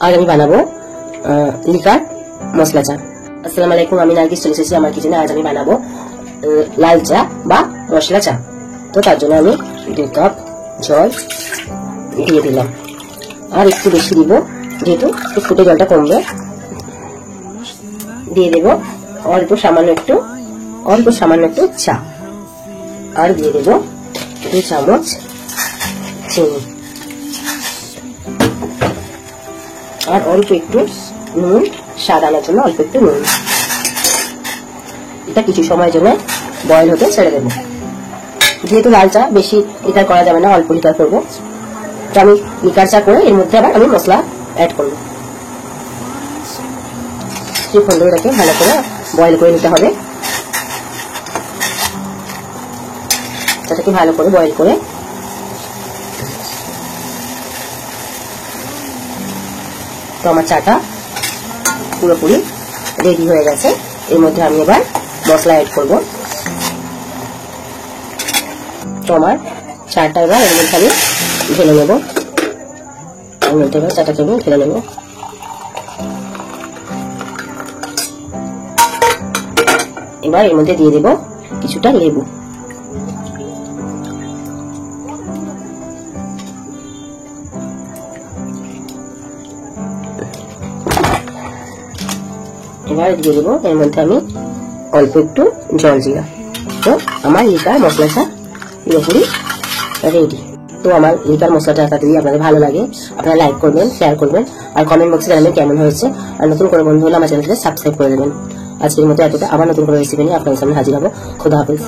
আজ আমি বানাবো লিকার মশলা চা। আসসালামু আলাইকুম, আমি নার্গিস চলে এসেছি আমার কিচেনে। আজ আমি বানাবো লাল চা বা মশলা চা। তো তার জন্য আমি 2 কাপ জল দিয়ে দিলাম, আর একটু বেশি দিব যেহেতু ফুটে জলটা কমবে। দিয়ে দেব অল্প সামান্য একটু চা, আর দিয়ে দেব 2 চামচ চিনি, আর অল্প একটু নুন, স্বাদ আনার জন্য অল্প একটু নুন। এটা কিছু সময়ের জন্য বয়েল হতে ছেড়ে দেবো। যেহেতু লাল চা বেশি লিকার করা যাবে না, অল্প লিকার করবো, তো আমি লিকার চা করে এর মধ্যে আবার আমি মশলা অ্যাড করবো। কিছুক্ষণ ধরে এটাকে ভালো করে বয়েল করে নিতে হবে। এটাকে ভালো করে বয়েল করে তো আমার চাটা পুরোপুরি রেডি হয়ে গেছে। এর মধ্যে আমি এবার মশলা অ্যাড করব। তো আমার চাটা এবার এর মধ্যে আমি ঢেলে নেব। এর মধ্যে এবার চাটাকে আমি ঢেলে নেব। এবার এর মধ্যে দিয়ে দেব কিছুটা লেবু। এবার দিয়ে দেবো এর মধ্যে আমি অল্প একটু জল জিরা। তো আমার লিকার মশলাটা পুরোপুরি রেডি। তো আমার লিকার মশলাটা যদি আপনাদের ভালো লাগে আপনারা লাইক করবেন, শেয়ার করবেন, আর কমেন্ট বক্সে জানাবেন কেমন হয়েছে। আর নতুন করে বন্ধু হলে আমার চ্যানেলটাকে সাবস্ক্রাইব করে দেবেন। আজকের মতো এতটা, আবার নতুন করে রেসিপি নিয়ে আপনাদের সামনে হাজির হবো। খোদা হাফেজ।